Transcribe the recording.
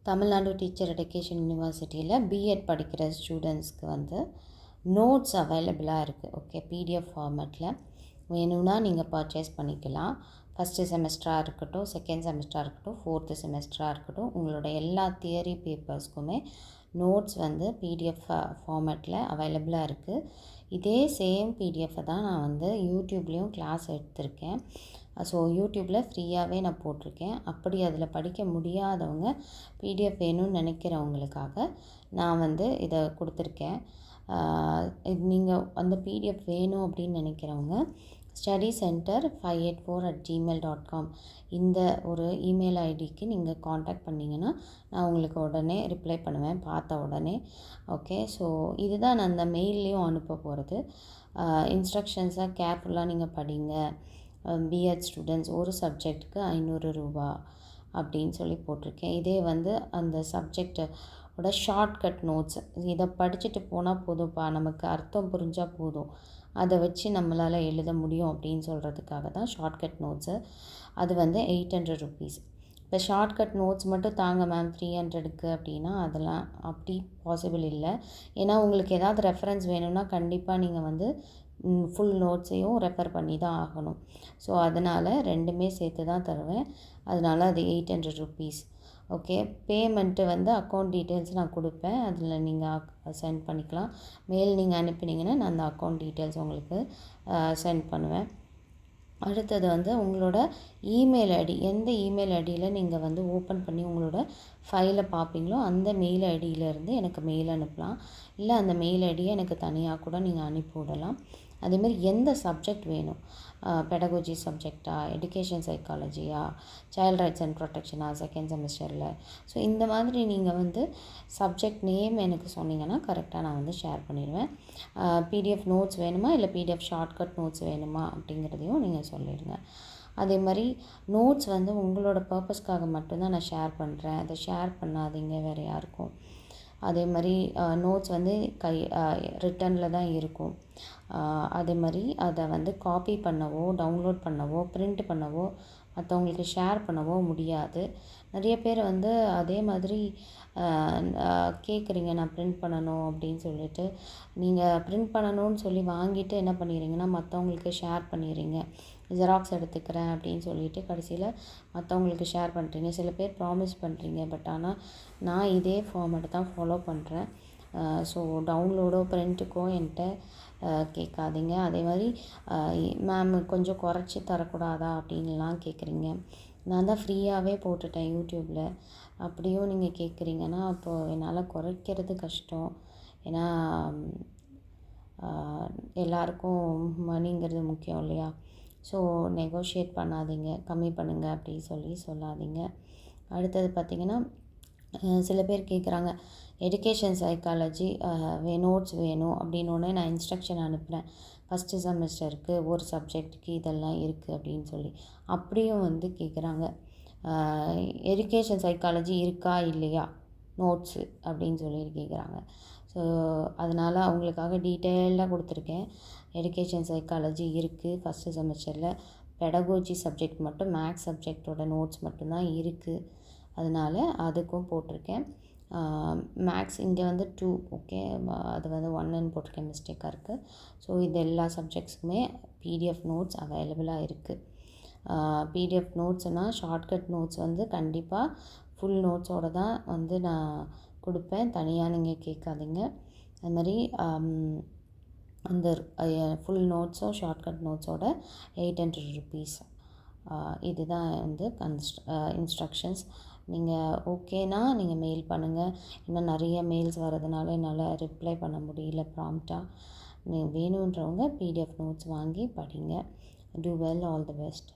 Tamil Nadu teacher education யூனிவர்சிட்டியில் BEd படிக்கிற ஸ்டூடெண்ட்ஸ்க்கு வந்து நோட்ஸ் அவைலபிளாக இருக்குது. ஓகே, பிடிஎஃப் ஃபார்மேட்டில் வேணும்னா நீங்கள் பர்ச்சேஸ் பண்ணிக்கலாம். ஃபஸ்ட்டு செமஸ்டராக இருக்கட்டும், செகண்ட் செமஸ்டராக இருக்கட்டும், ஃபோர்த்து செமஸ்டராக இருக்கட்டும், உங்களோட எல்லா தியரி பேப்பர்ஸ்க்குமே நோட்ஸ் வந்து பிடிஎஃப் ஃபார்மேட்டில் அவைலபிளாக இருக்குது. இதே சேம் பிடிஎஃப்பை தான் நான் வந்து யூடியூப்லேயும் கிளாஸ் எடுத்திருக்கேன். ஸோ யூடியூப்பில் ஃப்ரீயாகவே நான் போட்டிருக்கேன். அப்படி அதில் படிக்க முடியாதவங்க பிடிஎஃப் வேணும்னு நினைக்கிறவங்களுக்காக நான் வந்து இதை கொடுத்துருக்கேன். நீங்கள் அந்த பிடிஎஃப் வேணும் அப்படின்னு நினைக்கிறவங்க studycenter584@gmail.com இந்த ஒரு இமெயில் ஐடிக்கு நீங்கள் காண்டாக்ட் பண்ணிங்கன்னா நான் உங்களுக்கு உடனே ரிப்ளை பண்ணுவேன், பார்த்த உடனே. ஓகே, ஸோ இதுதான் நான் அந்த மெயில்லையும் அனுப்ப போகிறது. இன்ஸ்ட்ரக்ஷன்ஸாக கேர்ஃபுல்லாக நீங்கள் படிங்க. பிஎட் ஸ்டூடெண்ட்ஸ் ஒரு சப்ஜெக்ட்டுக்கு 500 ரூபா அப்படின்னு சொல்லி போட்டிருக்கேன். இதே வந்து அந்த சப்ஜெக்டோட ஷார்ட்கட் நோட்ஸ், இதை படிச்சுட்டு போனால் போதும்ப்பா, நமக்கு அர்த்தம் புரிஞ்சால் போதும், அதை வச்சு நம்மளால் எழுத முடியும் அப்படின்னு சொல்கிறதுக்காக தான் ஷார்ட்கட் நோட்ஸு. அது வந்து 800 ருபீஸ். இப்போ ஷார்ட்கட் நோட்ஸ் மட்டும் தாங்க மேம் 300க்கு அப்படின்னா அதெல்லாம் அப்படி பாசிபிள் இல்லை. ஏன்னா உங்களுக்கு ஏதாவது ரெஃபரன்ஸ் வேணும்னா கண்டிப்பாக நீங்கள் வந்து ஃபுல் நோட்ஸையும் ரெஃபர் பண்ணி தான் ஆகணும். ஸோ அதனால் ரெண்டுமே சேர்த்து தான் தருவேன். அதனால் அது 800 ருபீஸ். ஓகே, பேமெண்ட்டு வந்து அக்கௌண்ட் டீட்டெயில்ஸ் நான் கொடுப்பேன், அதில் நீங்கள் சென்ட் பண்ணிக்கலாம். மெயில் நீங்கள் அனுப்பினீங்கன்னா நான் அந்த அக்கௌண்ட் டீட்டெயில்ஸ் உங்களுக்கு சென்ட் பண்ணுவேன். அடுத்தது வந்து உங்களோட இமெயில் ஐடி, எந்த இமெயில் ஐடியில் நீங்கள் வந்து ஓப்பன் பண்ணி உங்களோட ஃபைலை பார்ப்பீங்களோ அந்த மெயில் ஐடியிலேருந்து எனக்கு மெயில் அனுப்பலாம். இல்லை அந்த மெயில் ஐடியை எனக்கு தனியாக கூட நீங்கள் அனுப்பி விடலாம். அதேமாதிரி எந்த சப்ஜெக்ட் வேணும், பெடகோஜி சப்ஜெக்டா, எஜுகேஷன் சைக்காலஜியா, சைல்ட் ரைட்ஸ் அண்ட் ப்ரொடெக்ஷனா செகண்ட் செமஸ்டரில், ஸோ இந்த மாதிரி நீங்கள் வந்து சப்ஜெக்ட் நேம் எனக்கு சொன்னீங்கன்னா கரெக்டாக நான் வந்து ஷேர் பண்ணிடுவேன். பிடிஎஃப் நோட்ஸ் வேணுமா இல்லை பிடிஎஃப் ஷார்ட்கட் நோட்ஸ் வேணுமா அப்படிங்கிறதையும் நீங்கள் சொல்லிடுங்க. அதே மாதிரி நோட்ஸ் வந்து உங்களோட பர்பஸ்க்காக மட்டும்தான் நான் ஷேர் பண்ணுறேன், அதை ஷேர் பண்ணாதீங்க வேறு யாருக்கும். அதே மாதிரி நோட்ஸ் வந்து ரிட்டனில் தான் இருக்கும். அதே மாதிரி அதை வந்து காப்பி பண்ணவோ, டவுன்லோட் பண்ணவோ, பிரிண்ட் பண்ணவோ, மற்றவங்களுக்கு ஷேர் பண்ணவோ முடியாது. நிறைய பேர் வந்து அதே மாதிரி கேட்குறீங்க, நான் பிரிண்ட் பண்ணணும் அப்படின்னு சொல்லிட்டு. நீங்கள் பிரிண்ட் பண்ணணும்னு சொல்லி வாங்கிட்டு என்ன பண்ணிடுறீங்கன்னா மற்றவங்களுக்கு ஷேர் பண்ணிடுறீங்க. ஜெராக்ஸ் எடுத்துக்கிறேன் அப்படின்னு சொல்லிட்டு கடைசியில் மற்றவங்களுக்கு ஷேர் பண்ணுறீங்க. சில பேர் ப்ராமிஸ் பண்ணுறீங்க, பட் ஆனால் நான் இதே ஃபார்மேட்டை தான் ஃபாலோ பண்ணுறேன். ஸோ டவுன்லோடோ பிரிண்ட்டுக்கோ என்கிட்ட கேட்காதீங்க. அதே மாதிரி மேம் கொஞ்சம் குறைச்சி தரக்கூடாதா அப்படின்லாம் கேட்குறீங்க. நான் தான் ஃப்ரீயாகவே போட்டுட்டேன் யூடியூப்பில். அப்படியும் நீங்கள் கேட்குறீங்கன்னா அப்போது என்னால் குறைக்கிறது கஷ்டம். ஏன்னா எல்லாருக்கும் மணிங்கிறது முக்கியம் இல்லையா? ஸோ நெகோஷியேட் பண்ணாதீங்க, கம்மி பண்ணுங்கள் அப்படி சொல்லாதீங்க. அடுத்தது பார்த்திங்கன்னா சில பேர் கேட்குறாங்க எஜுகேஷன் சைக்காலஜி நோட்ஸ் வேணும் அப்படின்னோடனே நான் இன்ஸ்ட்ரக்ஷன் அனுப்புகிறேன். ஃபஸ்ட்டு செமஸ்டருக்கு ஒரு சப்ஜெக்ட்டுக்கு இதெல்லாம் இருக்குது அப்படின்னு சொல்லி. அப்படியும் வந்து கேட்குறாங்க எஜுகேஷன் சைக்காலஜி இருக்கா இல்லையா நோட்ஸு அப்படின்னு சொல்லி கேட்குறாங்க. ஸோ அதனால் அவங்களுக்காக டீட்டெயிலாக கொடுத்துருக்கேன். எஜுகேஷன் சைக்காலஜி இருக்குது ஃபஸ்ட்டு செமஸ்டரில். பெடகோஜி சப்ஜெக்ட் மட்டும் மேக்ஸ் சப்ஜெக்டோட நோட்ஸ் மட்டும்தான் இருக்குது. அதனால் அதுக்கும் போட்டிருக்கேன். மேக்ஸ் இங்கே வந்து 2, ஓகே, அது வந்து 1ன்னு போட்டிருக்கேன், மிஸ்டேக்காக இருக்குது. ஸோ இது எல்லா சப்ஜெக்ட்ஸுக்குமே பிடிஎஃப் நோட்ஸ் அவைலபிளாக இருக்குது. பிடிஎஃப் நோட்ஸ்னால் ஷார்ட்கட் நோட்ஸ் வந்து கண்டிப்பாக ஃபுல் நோட்ஸோடு தான் வந்து நான் கொடுப்பேன், தனியாக நீங்கள் கேட்காதீங்க. அது மாதிரி அந்த ஃபுல் நோட்ஸும் ஷார்ட்கட் நோட்ஸோட 800 ருபீஸ். இதுதான் வந்து இன்ஸ்ட்ரக்ஷன்ஸ். நீங்கள் ஓகேனா நீங்கள் மெயில் பண்ணுங்கள். இன்னும் நிறைய மெயில்ஸ் வரதுனால என்னால் ரிப்ளை பண்ண முடியல ப்ராம்ப்டாக. நீங்கள் வேணுன்றவங்க பிடிஎஃப் நோட்ஸ் வாங்கி படிங்க. Do well, all the best.